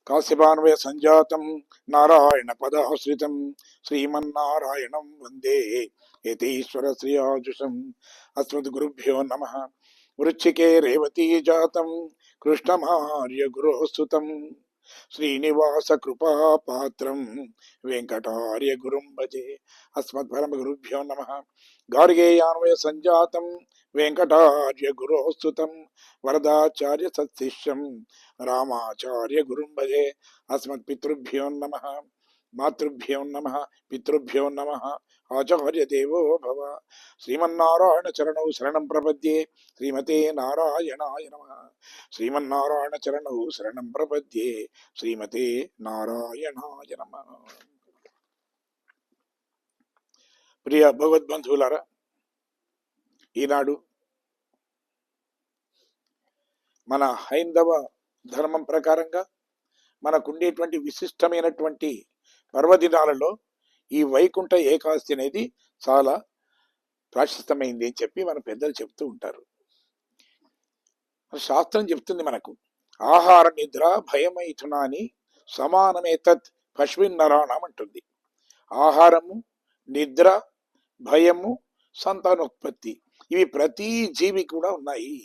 కాశ్యపాన్వయ సంజాతం నారాయణ పదాశ్రితం శ్రీమన్నారాయణం వందే యతీశ్వర శ్రీయాజుషం. అస్మద్గురుభ్యో నమ. వృశ్చికే రేవతీ జాతం కృష్ణమార్య గురోస్తుతం శ్రీనివాస కృపా పాత్రం వెంకటార్య గురుం భజే. అస్మత్పరమ గురుభ్యో నమ. గార్గేయాన్వయ సంజాతం వెంకటార్య గురోస్తుతం వరదాచార్య సత్శిష్యం రామాచార్య గురుం భజే. అస్మత్ పితృభ్యో నమ, మాతృభ్యో నమ, పితృభ్యో నమ, ఆచార్య దేవో భవ. శ్రీమన్నారాయణ చరణౌ శరణం ప్రపద్యే. శ్రీమతే నారాయణాయ నమ. శ్రీమన్నారాయణ చరణౌ శరణం ప్రపద్యే. శ్రీమతే నారాయణాయ నమ. ప్రియ భగవద్బంధువులారా, ఈనాడు మన హైందవ ధర్మం ప్రకారంగా మనకుండేటువంటి విశిష్టమైనటువంటి పర్వదినాలలో ఈ వైకుంఠ ఏకాదశి అనేది చాలా ప్రాశస్తమైంది అని చెప్పి మన పెద్దలు చెప్తూ ఉంటారు. శాస్త్రం చెప్తుంది మనకు, ఆహార నిద్ర భయమైథునాని సమానమే తత్ పశ్విన్నరాణం అంటుంది. ఆహారము, నిద్ర, భయము, సంతానోత్పత్తి ఇవి ప్రతి జీవి కూడా ఉన్నాయి.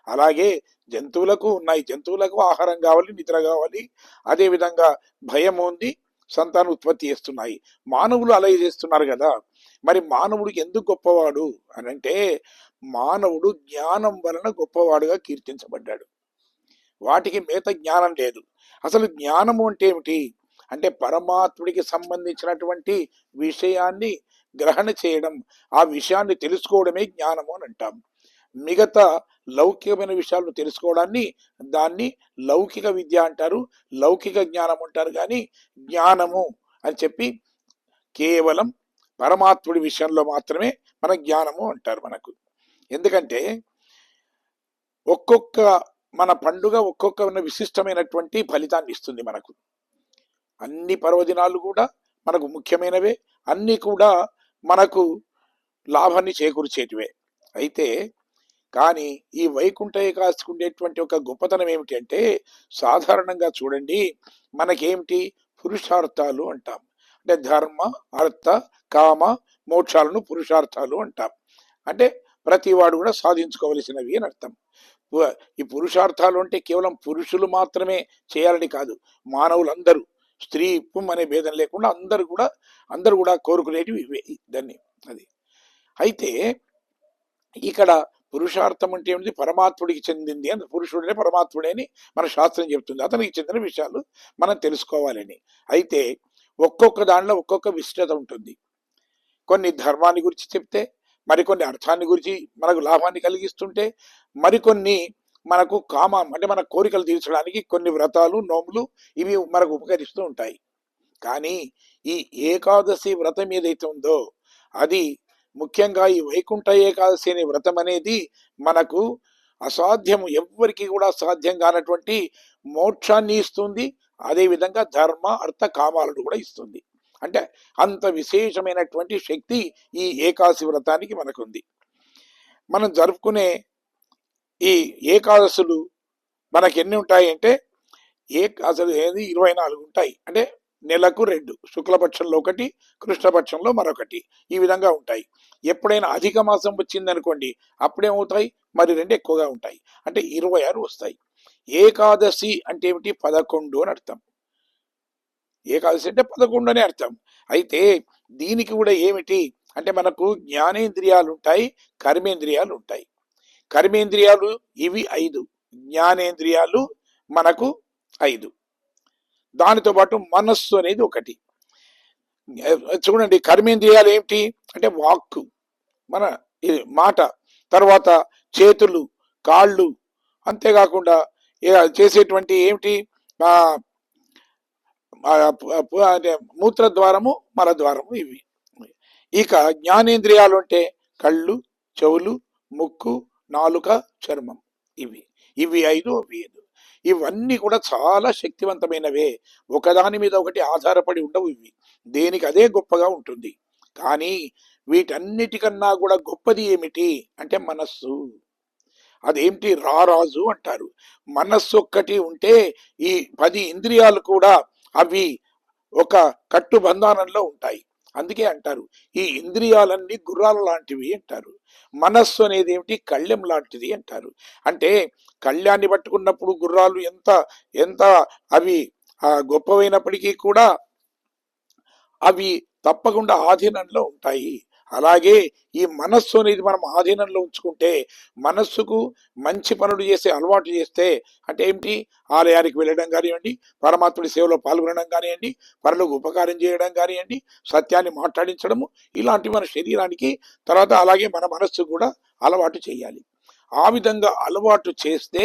అలాగే జంతువులకు ఉన్నాయి. జంతువులకు ఆహారం కావాలి, నిద్ర కావాలి, అదేవిధంగా భయం ఉంది, సంతాన ఉత్పత్తి చేస్తున్నాయి. మానవులు అలాగే చేస్తున్నారు కదా. మరి మానవుడికి ఎందుకు గొప్పవాడు అని అంటే, మానవుడు జ్ఞానం వలన గొప్పవాడుగా కీర్తించబడ్డాడు. వాటికి మిగతా జ్ఞానం లేదు. అసలు జ్ఞానము అంటే ఏమిటి అంటే, పరమాత్ముడికి సంబంధించినటువంటి విషయాన్ని గ్రహణ చేయడం, ఆ విషయాన్ని తెలుసుకోవడమే జ్ఞానము అని అంటాం. మిగతా లౌకికమైన విషయాలను తెలుసుకోవడాన్ని దాన్ని లౌకిక విద్య అంటారు, లౌకిక జ్ఞానం అంటారు. కానీ జ్ఞానము అని చెప్పి కేవలం పరమాత్ముడి విషయంలో మాత్రమే మన జ్ఞానము అంటారు మనకు. ఎందుకంటే ఒక్కొక్క మన పండుగ ఒక్కొక్క విశిష్టమైనటువంటి ఫలితాన్ని ఇస్తుంది మనకు. అన్ని పర్వదినాలు కూడా మనకు ముఖ్యమైనవే, అన్నీ కూడా మనకు లాభాన్ని చేకూర్చేటివే. అయితే కానీ ఈ వైకుంఠ ఏకాదశికి ఉండేటువంటి ఒక గొప్పతనం ఏమిటి అంటే, సాధారణంగా చూడండి, మనకేమిటి పురుషార్థాలు అంటాం. అంటే ధర్మ, అర్థ, కామ, మోక్షాలను పురుషార్థాలు అంటాం. అంటే ప్రతి వాడు కూడా సాధించుకోవలసినవి అని అర్థం. ఈ పురుషార్థాలు అంటే కేవలం పురుషులు మాత్రమే చేయాలని కాదు, మానవులందరూ, స్త్రీ పుం అనే భేదం లేకుండా అందరూ కూడా కోరుకునేటివి ఇవే. దాన్ని అది. అయితే ఇక్కడ పురుషార్థం అంటే ఏమిటి, పరమాత్ముడికి చెందింది అని, పురుషుడినే పరమాత్ముడే అని మన శాస్త్రం చెప్తుంది. అతనికి చెందిన విషయాలు మనం తెలుసుకోవాలని. అయితే ఒక్కొక్క దానిలో ఒక్కొక్క విశిష్టత ఉంటుంది. కొన్ని ధర్మాన్ని గురించి చెప్తే, మరికొన్ని అర్థాన్ని గురించి మనకు లాభాన్ని కలిగిస్తుంటే, మరికొన్ని మనకు కామం అంటే మన కోరికలు తీర్చడానికి కొన్ని వ్రతాలు, నోములు ఇవి మనకు ఉపకరిస్తూ ఉంటాయి. కానీ ఈ ఏకాదశి వ్రతం ఏదైతే ఉందో అది ముఖ్యంగా ఈ వైకుంఠ ఏకాదశి అనే వ్రతం అనేది మనకు అసాధ్యము, ఎవ్వరికి కూడా సాధ్యం కానటువంటి మోక్షాన్ని ఇస్తుంది. అదేవిధంగా ధర్మ, అర్థ, కామాలను కూడా ఇస్తుంది. అంటే అంత విశేషమైనటువంటి శక్తి ఈ ఏకాదశి వ్రతానికి మనకుంది. మనం జరుపుకునే ఈ ఏకాదశులు మనకి ఎన్ని ఉంటాయి అంటే, అసలు 24 ఉంటాయి. అంటే నెలకు 2, శుక్లపక్షంలో 1, కృష్ణపక్షంలో మరొకటి, ఈ విధంగా ఉంటాయి. ఎప్పుడైనా అధిక మాసం వచ్చిందనుకోండి, అప్పుడేమవుతాయి, మరి 2 ఎక్కువగా ఉంటాయి. అంటే 26 వస్తాయి. ఏకాదశి అంటే ఏమిటి, 11 అని అర్థం. ఏకాదశి అంటే 11 అని అర్థం. అయితే దీనికి కూడా ఏమిటి అంటే, మనకు జ్ఞానేంద్రియాలు ఉంటాయి, కర్మేంద్రియాలు ఉంటాయి. కర్మేంద్రియాలు ఇవి 5, జ్ఞానేంద్రియాలు మనకు 5. దానితో పాటు మనస్సు అనేది 1. చూడండి, కర్మేంద్రియాలు ఏమిటి అంటే వాక్కు, మన మాట, తర్వాత చేతులు, కాళ్ళు, అంతేకాకుండా చేసేటువంటి ఏమిటి మూత్రద్వారము, మలద్వారము ఇవి. ఇక జ్ఞానేంద్రియాలు అంటే కళ్ళు, చెవులు, ముక్కు, నాలుక, చర్మం ఇవి 5 అవి 5. ఇవన్నీ కూడా చాలా శక్తివంతమైనవే, ఒకదాని మీద ఒకటి ఆధారపడి ఉండవు. ఇవి దేనికి అదే గొప్పగా ఉంటుంది. కానీ వీటన్నిటికన్నా కూడా గొప్పది ఏమిటి అంటే మనస్సు. అదేమిటి? రారాజు అంటారు. మనస్సు ఒక్కటి ఉంటే ఈ 10 ఇంద్రియాలు కూడా అవి ఒక కట్టు బంధానంలో ఉంటాయి. అందుకే అంటారు ఈ ఇంద్రియాలన్నీ గుర్రాల లాంటివి అంటారు. మనస్సు అనేది ఏమిటి? కళ్ళెం లాంటిది అంటారు. అంటే కళ్యాన్ని పట్టుకున్నప్పుడు గుర్రాలు ఎంత ఎంత అవి గొప్పవైనప్పటికీ కూడా అవి తప్పకుండా ఆధీనంలో ఉంటాయి. అలాగే ఈ మనస్సు అనేది మనం ఆధీనంలో ఉంచుకుంటే, మనస్సుకు మంచి పనులు చేసే అలవాటు చేస్తే, అంటే ఏమిటి? ఆలయానికి వెళ్ళడం కానివ్వండి, పరమాత్ముడి సేవలో పాల్గొనడం కానివ్వండి, పరులకు ఉపకారం చేయడం కానివ్వండి, సత్యాన్ని మాట్లాడించడము, ఇలాంటి మన శరీరానికి తర్వాత అలాగే మన మనస్సు కూడా అలవాటు చేయాలి. ఆ విధంగా అలవాటు చేస్తే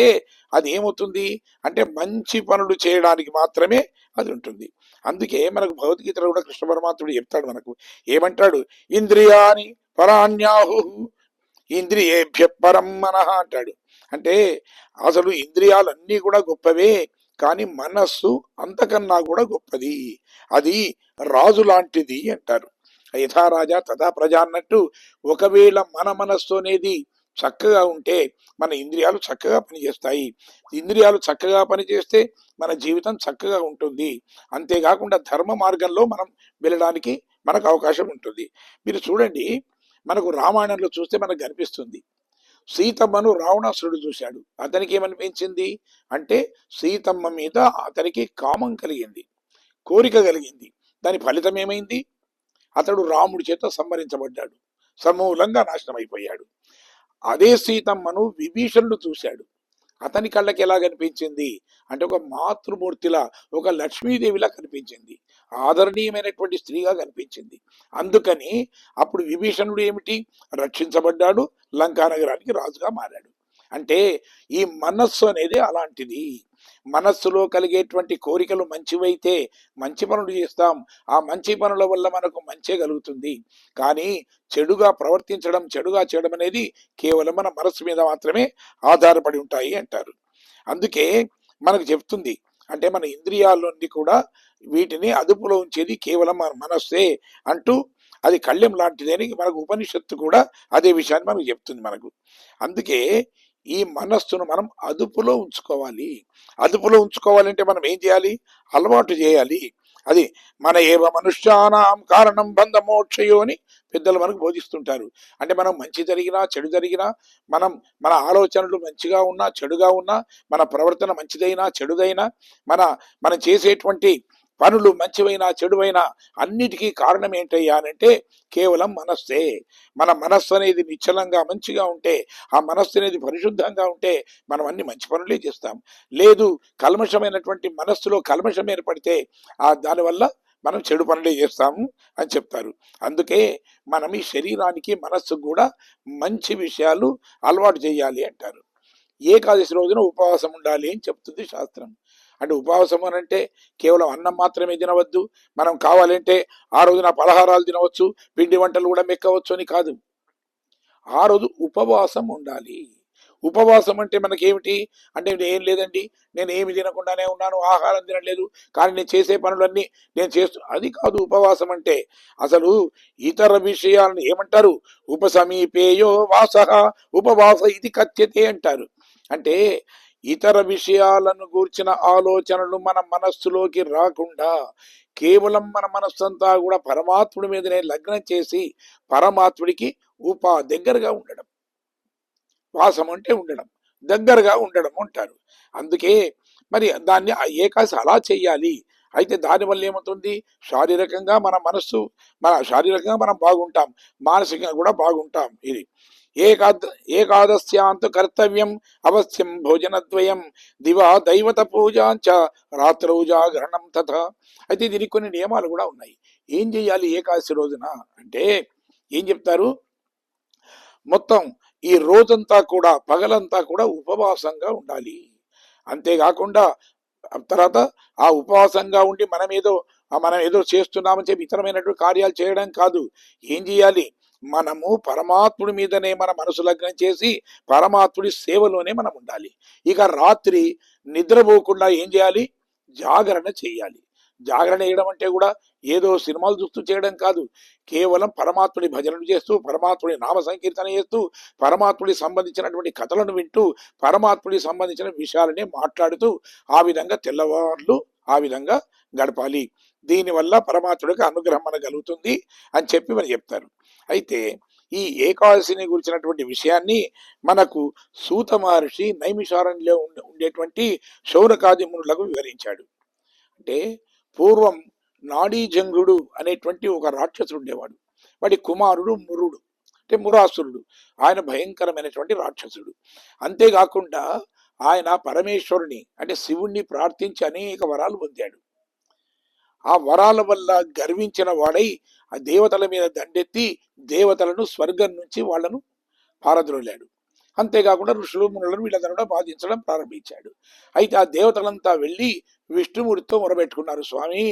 అది ఏమవుతుంది అంటే మంచి పనులు చేయడానికి మాత్రమే అది ఉంటుంది. అందుకే మనకు భగవద్గీతలో కూడా కృష్ణ పరమాత్ముడు చెప్తాడు మనకు. ఏమంటాడు? ఇంద్రియాని పరాణ్యాహు ఇంద్రియేభ్య పరం మనః అంటాడు. అంటే అసలు ఇంద్రియాలన్నీ కూడా గొప్పవే, కానీ మనస్సు అంతకన్నా కూడా గొప్పది, అది రాజు లాంటిది అంటారు. యథా రాజా తథా ప్రజ అన్నట్టు ఒకవేళ మన మనస్సు అనేది చక్కగా ఉంటే మన ఇంద్రియాలు చక్కగా పనిచేస్తాయి. ఇంద్రియాలు చక్కగా పనిచేస్తే మన జీవితం చక్కగా ఉంటుంది. అంతేకాకుండా ధర్మ మార్గంలో మనం వెళ్ళడానికి మనకు అవకాశం ఉంటుంది. మీరు చూడండి, మనకు రామాయణంలో చూస్తే మనకు కనిపిస్తుంది. సీతమ్మను రావణాసురుడు చూశాడు. అతనికి ఏమనిపించింది అంటే సీతమ్మ మీద అతనికి కామం కలిగింది, కోరిక కలిగింది. దాని ఫలితం ఏమైంది? అతడు రాముడి చేత సంహరించబడ్డాడు, సమూలంగా నాశనం అయిపోయాడు. అదే సీతమ్మను విభీషణుడు చూశాడు. అతని కళ్ళకి ఎలా కనిపించింది అంటే ఒక మాతృమూర్తిలా, ఒక లక్ష్మీదేవిలా కనిపించింది, ఆదరణీయమైనటువంటి స్త్రీగా కనిపించింది. అందుకని అప్పుడు విభీషణుడు ఏమిటి? రక్షించబడ్డాడు, లంకా నగరానికి రాజుగా మారాడు. అంటే ఈ మనస్సు అనేది అలాంటిది. మనస్సులో కలిగేటువంటి కోరికలు మంచివైతే మంచి పనులు చేస్తాం, ఆ మంచి పనుల వల్ల మనకు మంచే కలుగుతుంది. కానీ చెడుగా ప్రవర్తించడం, చెడుగా చేయడం అనేది కేవలం మన మనస్సు మీద మాత్రమే ఆధారపడి ఉంటాయి అంటారు. అందుకే మనకు చెప్తుంది అంటే మన ఇంద్రియాలన్నీ కూడా వీటిని అదుపులో ఉంచేది కేవలం మన మనస్సే అంటూ, అది కళ్యం లాంటిది అని మనకు ఉపనిషత్తు కూడా అదే విషయాన్ని మనకు చెప్తుంది మనకు. అందుకే ఈ మనస్సును మనం అదుపులో ఉంచుకోవాలి. అదుపులో ఉంచుకోవాలంటే మనం ఏం చేయాలి? అలవాటు చేయాలి. అది మన ఏవ మనుష్యానాం కారణం బంధ మోక్షయో అని పెద్దలు మనకు బోధిస్తుంటారు. అంటే మనం మంచి జరిగినా చెడు జరిగినా, మన ఆలోచనలు మంచిగా ఉన్నా చెడుగా ఉన్నా, మన ప్రవర్తన మంచిదైనా చెడుదైనా, మనం చేసేటువంటి పనులు మంచివైనా చెడువైనా అన్నిటికీ కారణం ఏంటయ్యా అంటే కేవలం మనస్సే. మన మనస్సు అనేది నిశ్చలంగా మంచిగా ఉంటే, ఆ మనస్సు అనేది పరిశుద్ధంగా ఉంటే మనం అన్ని మంచి పనులే చేస్తాం. లేదు, కల్మషమైనటువంటి మనస్సులో కల్మషం ఏర్పడితే దానివల్ల మనం చెడు పనులే చేస్తాము అని చెప్తారు. అందుకే మనం ఈ శరీరానికి మనస్సుకు కూడా మంచి విషయాలు అలవాటు చేయాలి అంటారు. ఏకాదశి రోజున ఉపవాసం ఉండాలి అని చెప్తుంది శాస్త్రం. అంటే ఉపవాసం అని అంటే కేవలం అన్నం మాత్రమే తినవద్దు, మనం కావాలంటే ఆ రోజున పలహారాలు తినవచ్చు, పిండి వంటలు కూడా మెక్కవచ్చు అని కాదు. ఆ రోజు ఉపవాసం ఉండాలి. ఉపవాసం అంటే మనకేమిటి అంటే ఏం లేదండి, నేను ఏమి తినకుండానే ఉన్నాను, ఆహారం తినలేదు, కానీ నేను చేసే పనులన్నీ నేను అది కాదు ఉపవాసం అంటే. అసలు ఇతర విషయాలను ఏమంటారు? ఉపసమీపేయో వాస ఉపవాస ఇది కథ్యతే అంటారు. అంటే ఇతర విషయాలను గూర్చిన ఆలోచనలు మన మనస్సులోకి రాకుండా కేవలం మన మనస్సంతా కూడా పరమాత్ముడి మీదనే లగ్నం చేసి పరమాత్ముడికి దగ్గరగా ఉండడం. వాసం అంటే ఉండడం, దగ్గరగా ఉండడం అంటారు. అందుకే మరి దాన్ని ఏకాదశి అలా చెయ్యాలి. అయితే దానివల్ల ఏమవుతుంది? శారీరకంగా శారీరకంగా మనం బాగుంటాం, మానసికంగా కూడా బాగుంటాం. ఇది ఏకాదశ్యాంత కర్తవ్యం అవశ్యం భోజనద్వయం దివా దైవత పూజాంచ రాత్రౌ జాగరణం తథా. అయితే దీనికి కొన్ని నియమాలు కూడా ఉన్నాయి. ఏం చెయ్యాలి ఏకాదశి రోజున అంటే ఏం చెప్తారు? మొత్తం ఈ రోజంతా కూడా పగలంతా కూడా ఉపవాసంగా ఉండాలి. అంతేకాకుండా తర్వాత ఆ ఉపవాసంగా ఉండి మనం ఏదో చేస్తున్నామని చెప్పి ఇతరమైనటువంటి కార్యాలు చేయడం కాదు. ఏం చేయాలి? మనము పరమాత్ముడి మీదనే మన మనసు లగ్నం చేసి పరమాత్ముడి సేవలోనే మనం ఉండాలి. ఇక రాత్రి నిద్రపోకుండా ఏం చేయాలి? జాగరణ చేయాలి. జాగరణ చేయడం అంటే కూడా ఏదో సినిమాలు చూస్తూ చేయడం కాదు, కేవలం పరమాత్ముడి భజనలు చేస్తూ, పరమాత్ముడి నామ సంకీర్తన చేస్తూ, పరమాత్ముడికి సంబంధించినటువంటి కథలను వింటూ, పరమాత్ముడికి సంబంధించిన విషయాలనే మాట్లాడుతూ ఆ విధంగా తెల్లవార్లు ఆ విధంగా గడపాలి. దీనివల్ల పరమాత్ముడికి అనుగ్రహం మనకు కలుగుతుంది అని చెప్పి మనం చెప్తారు. అయితే ఈ ఏకాదశిని గురించినటువంటి విషయాన్ని మనకు సూత మహర్షి నైమిషారణ్యంలో ఉండేటువంటి శౌనకాది మునులకు వివరించాడు. అంటే పూర్వం నాడీజంగుడు అనేటువంటి ఒక రాక్షసుడు ఉండేవాడు. వాడి కుమారుడు మురుడు, అంటే మురాసురుడు. ఆయన భయంకరమైనటువంటి రాక్షసుడు. అంతేకాకుండా ఆయన పరమేశ్వరుని అంటే శివుణ్ణి ప్రార్థించి అనేక వరాలు పొందాడు. ఆ వరాల వల్ల గర్వించిన వాడై ఆ దేవతల మీద దండెత్తి దేవతలను స్వర్గం నుంచి వాళ్లను పారద్రోలాడు. అంతేకాకుండా ఋషులు మునులను వీళ్ళందరూ కూడా బాధించడం ప్రారంభించాడు. అయితే ఆ దేవతలంతా వెళ్ళి విష్ణుమూర్తితో మొరబెట్టుకున్నారు, స్వామి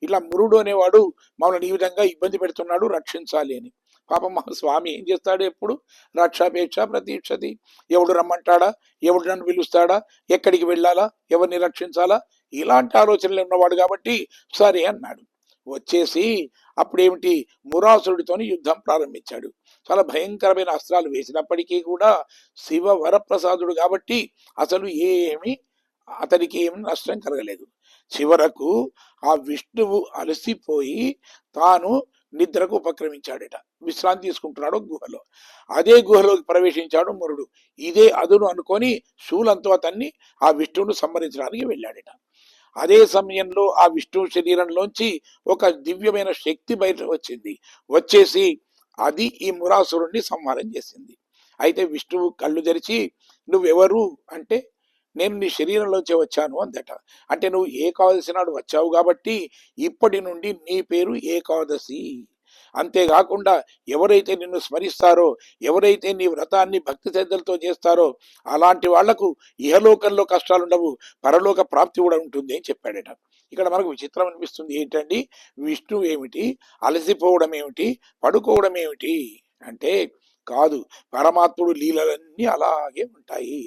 ఇట్లా మురుడు అనేవాడు మమ్మల్ని ఈ విధంగా ఇబ్బంది పెడుతున్నాడు, రక్షించాలి అని. పాపం మా స్వామి ఏం చేస్తాడు, ఎప్పుడు రక్షాపేక్ష ప్రతీక్షతి. ఎవడు రమ్మంటాడా, ఎవడు నన్ను పిలుస్తాడా, ఎక్కడికి వెళ్ళాలా, ఎవరిని రక్షించాలా, ఇలాంటి ఆలోచనలు ఉన్నవాడు కాబట్టి సరే అన్నాడు. వచ్చేసి అప్పుడేమిటి మురాసురుడితోని యుద్ధం ప్రారంభించాడు. చాలా భయంకరమైన అస్త్రాలు వేసినప్పటికీ కూడా శివ వరప్రసాదుడు కాబట్టి అసలు అతనికి ఏమి నష్టం కలగలేదు. చివరకు ఆ విష్ణువు అలసిపోయి తాను నిద్రకు ఉపక్రమించాడట. విశ్రాంతి తీసుకుంటున్నాడు గుహలో. అదే గుహలోకి ప్రవేశించాడు మురుడు. ఇదే అదును అనుకొని శూలంతో అతన్ని ఆ విష్ణువును సంహరించడానికి వెళ్ళాడట. అదే సమయంలో ఆ విష్ణు శరీరంలోంచి ఒక దివ్యమైన శక్తి బయట వచ్చింది. వచ్చేసి అది ఈ మురాసురుణ్ణి సంహారం చేసింది. అయితే విష్ణువు కళ్ళు తెరిచి నువ్వెవరు అంటే, నేను నీ శరీరంలోంచి వచ్చాను అందట. అంటే నువ్వు ఏకాదశి నాడు వచ్చావు కాబట్టి ఇప్పటి నుండి నీ పేరు ఏకాదశి. అంతేకాకుండా ఎవరైతే నిన్ను స్మరిస్తారో, ఎవరైతే నీ వ్రతాన్ని భక్తి శ్రద్ధలతో చేస్తారో అలాంటి వాళ్లకు ఇహలోకంలో కష్టాలుండవు, పరలోక ప్రాప్తి కూడా ఉంటుంది అని చెప్పాడట. ఇక్కడ మనకు విచిత్రం అనిపిస్తుంది, ఏంటండి విష్ణువు ఏమిటి, అలసిపోవడం ఏమిటి, పడుకోవడం ఏమిటి అంటే, కాదు, పరమాత్ముడు లీలలన్నీ అలాగే ఉంటాయి.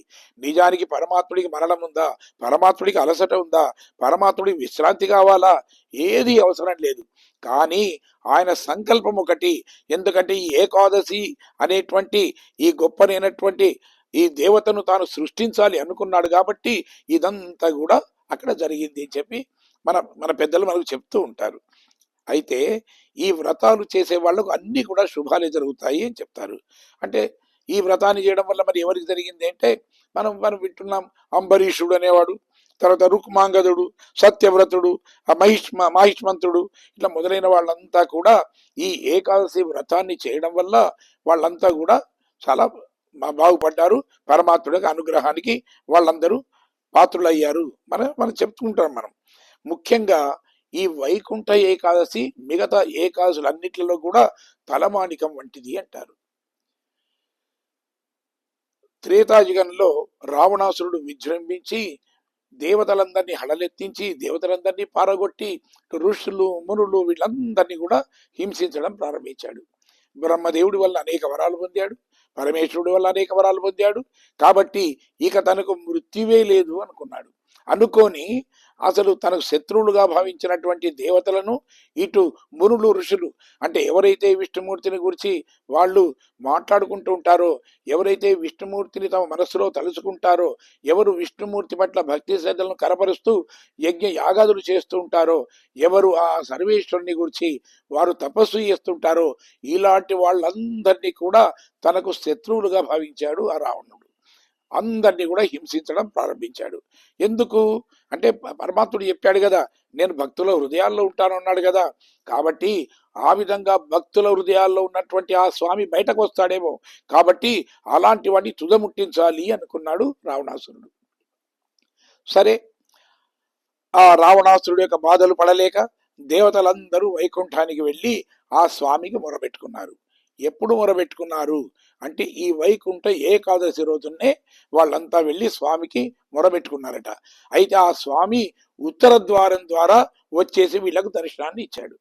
నిజానికి పరమాత్ముడికి మరణం ఉందా, పరమాత్ముడికి అలసట ఉందా, పరమాత్ముడికి విశ్రాంతి కావాలా, ఏది అవసరం లేదు. కానీ ఆయన సంకల్పం ఒకటి. ఎందుకంటే ఈ ఏకాదశి అనేటువంటి ఈ గొప్పనైనటువంటి ఈ దేవతను తాను సృష్టించాలి అనుకున్నాడు కాబట్టి ఇదంతా కూడా అక్కడ జరిగింది అని చెప్పి మన పెద్దలు మనకు చెప్తూ ఉంటారు. అయితే ఈ వ్రతాలు చేసే వాళ్ళకు అన్ని కూడా శుభాలే జరుగుతాయి అని చెప్తారు. అంటే ఈ వ్రతాన్ని చేయడం వల్ల మరి ఎవరికి జరిగింది అంటే, మనం వింటున్నాం, అంబరీషుడు అనేవాడు, తర్వాత రుక్మాంగదుడు, సత్యవ్రతుడు, మాహిష్మంతుడు, ఇట్లా మొదలైన వాళ్ళంతా కూడా ఈ ఏకాదశి వ్రతాన్ని చేయడం వల్ల వాళ్ళంతా కూడా చాలా బాగుపడ్డారు. పరమాత్ముడికి అనుగ్రహానికి వాళ్ళందరూ పాత్రులయ్యారు. మనం చెప్పుకుంటాం. మనం ముఖ్యంగా ఈ వైకుంఠ ఏకాదశి మిగతా ఏకాదశులన్నిటిలో కూడా తలమానికం వంటిది అంటారు. త్రేతాయుగంలో రావణాసురుడు విజృంభించి దేవతలందరినీ హడలెత్తించి దేవతలందరినీ పారగొట్టి ఋషులు మునులు వీళ్ళందరినీ కూడా హింసించడం ప్రారంభించాడు. బ్రహ్మదేవుడి వల్ల అనేక వరాలు పొందాడు, పరమేశ్వరుడి వల్ల అనేక వరాలు పొందాడు. కాబట్టి ఇక తనకు మృత్యువే లేదు అనుకున్నాడు. అనుకొని అసలు తనకు శత్రువులుగా భావించినటువంటి దేవతలను, ఇటు మునులు ఋషులు అంటే ఎవరైతే విష్ణుమూర్తిని గురించి వాళ్ళు మాట్లాడుకుంటూ ఉంటారో, ఎవరైతే విష్ణుమూర్తిని తమ మనస్సులో తలుచుకుంటారో, ఎవరు విష్ణుమూర్తి పట్ల భక్తి శ్రద్ధలను కనపరుస్తూ యజ్ఞ యాగాదులు చేస్తూ ఉంటారో, ఎవరు ఆ సర్వేశ్వరుని గురించి వారు తపస్సు చేస్తుంటారో, ఇలాంటి వాళ్ళందరినీ కూడా తనకు శత్రువులుగా భావించాడు ఆ రావణుడు. అందరినీ కూడా హింసించడం ప్రారంభించాడు. ఎందుకు అంటే, పరమాత్ముడు చెప్పాడు కదా, నేను భక్తుల హృదయాల్లో ఉంటాను అన్నాడు కదా. కాబట్టి ఆ విధంగా భక్తుల హృదయాల్లో ఉన్నటువంటి ఆ స్వామి బయటకు వస్తాడేమో, కాబట్టి అలాంటి వాడిని తుదముట్టించాలి అనుకున్నాడు రావణాసురుడు. సరే, ఆ రావణాసురుడు యొక్క బాధలు పడలేక దేవతలందరూ వైకుంఠానికి వెళ్ళి ఆ స్వామికి మొరబెట్టుకున్నారు. ఎప్పుడు మొరబెట్టుకున్నారు అంటే, ఈ వైకుంఠ ఏకాదశి రోజునే వాళ్ళంతా వెళ్ళి స్వామికి మొరబెట్టుకున్నారట. అయితే ఆ స్వామి ఉత్తర ద్వారం ద్వారా వచ్చేసి వీళ్ళకు దర్శనాన్ని ఇచ్చాడు.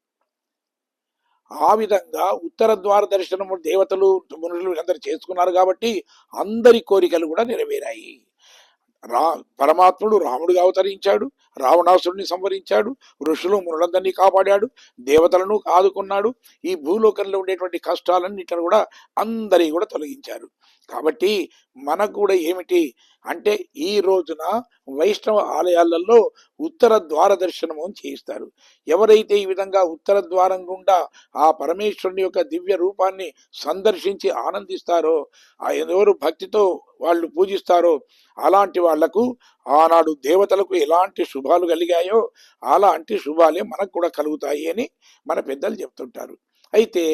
ఆ విధంగా ఉత్తర ద్వార దర్శనము దేవతలు మునులు వీళ్ళందరూ చేసుకున్నారు కాబట్టి అందరి కోరికలు కూడా నెరవేరాయి. పరమాత్ముడు రాముడిగా అవతరించాడు, రావణాసురుడిని సంవరించాడు, ఋషులు మునులందరినీ కాపాడాడు, దేవతలను ఆదుకున్నాడు. ఈ భూలోకంలో ఉండేటువంటి కష్టాలన్నిటిని కూడా అందరి కూడా తొలగించారు. కాబట్టి మనకు కూడా ఏమిటి అంటే ఈ రోజున వైష్ణవ ఆలయాలలో ఉత్తర ద్వార దర్శనము చేయిస్తారు. ఎవరైతే ఈ విధంగా ఉత్తర ద్వారం గుండా ఆ పరమేశ్వరుని యొక్క దివ్య రూపాన్ని సందర్శించి ఆనందిస్తారో, ఆ ఎవరు భక్తితో వాళ్ళు పూజిస్తారో అలాంటి వాళ్లకు ఆనాడు దేవతలకు ఎలాంటి శుభాలు కలిగాయో అలాంటి శుభాలే మనకు కూడా కలుగుతాయి అని మన పెద్దలు చెప్తుంటారు. అయితే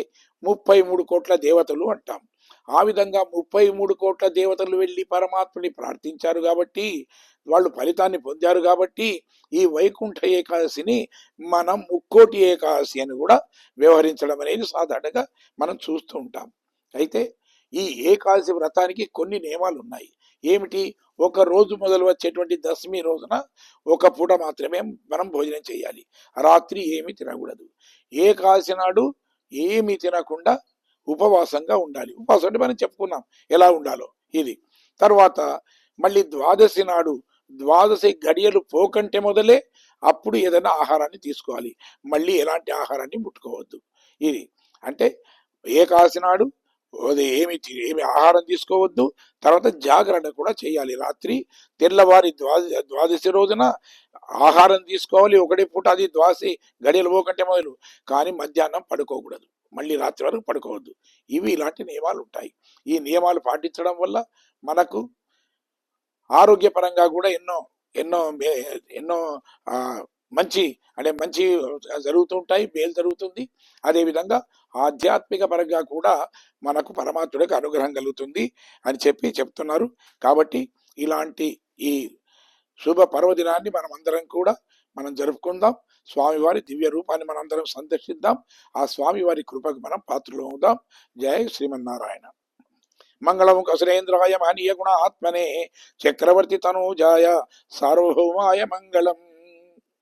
33 కోట్ల దేవతలు అంటాం. ఆ విధంగా 33 కోట్ల దేవతలు వెళ్ళి పరమాత్మని ప్రార్థించారు కాబట్టి, వాళ్ళు ఫలితాన్ని పొందారు కాబట్టి ఈ వైకుంఠ ఏకాదశిని మనం ముక్కోటి ఏకాదశి అని కూడా వ్యవహరించడం అనేది సాధారణంగా మనం చూస్తూ ఉంటాం. అయితే ఈ ఏకాదశి వ్రతానికి కొన్ని నియమాలు ఉన్నాయి. ఏమిటి? ఒక రోజు మొదలు వచ్చేటువంటి దశమి రోజున ఒక పూట మాత్రమే మనం భోజనం చేయాలి, రాత్రి ఏమి తినకూడదు. ఏకాదశి నాడు ఏమి తినకుండా ఉపవాసంగా ఉండాలి. ఉపవాసం అంటే మనం చెప్పుకున్నాం ఎలా ఉండాలో ఇది. తర్వాత మళ్ళీ ద్వాదశి నాడు ద్వాదశి గడియలు పోకంటే మొదలే అప్పుడు ఏదైనా ఆహారాన్ని తీసుకోవాలి, మళ్ళీ ఎలాంటి ఆహారాన్ని ముట్టుకోవద్దు. ఇది అంటే ఏకాదశి నాడు ఏమి ఆహారం తీసుకోవద్దు. తర్వాత జాగరణ కూడా చేయాలి. రాత్రి తెల్లవారి ద్వాదశి రోజున ఆహారం తీసుకోవాలి, ఒకటే పూట, అది ద్వాదశి గడియలు పోకంటే మొదలు. కానీ మధ్యాహ్నం పడుకోకూడదు, మళ్ళీ రాత్రి వరకు పడుకోవద్దు. ఇవి ఇలాంటి నియమాలు ఉంటాయి. ఈ నియమాలు పాటించడం వల్ల మనకు ఆరోగ్యపరంగా కూడా ఎన్నో ఎన్నో ఎన్నో మంచి మంచి జరుగుతుంటాయి, మేలు జరుగుతుంది. అదేవిధంగా ఆధ్యాత్మిక పరంగా కూడా మనకు పరమాత్ముడికి అనుగ్రహం కలుగుతుంది అని చెప్తున్నారు. కాబట్టి ఇలాంటి ఈ శుభ పర్వదినాన్ని మనం అందరం కూడా మనం జరుపుకుందాం. స్వామివారి దివ్య రూపాన్ని మనం అందరం సందర్శిద్దాం. ఆ స్వామివారి కృపకు మనం పాత్రలు అవుదాం. జై శ్రీమన్నారాయణ. మంగళం కసురేంద్రాయ మహనీయ గుణ ఆత్మనే చక్రవర్తి తనూజాయ సార్వభౌమాయ మంగళం.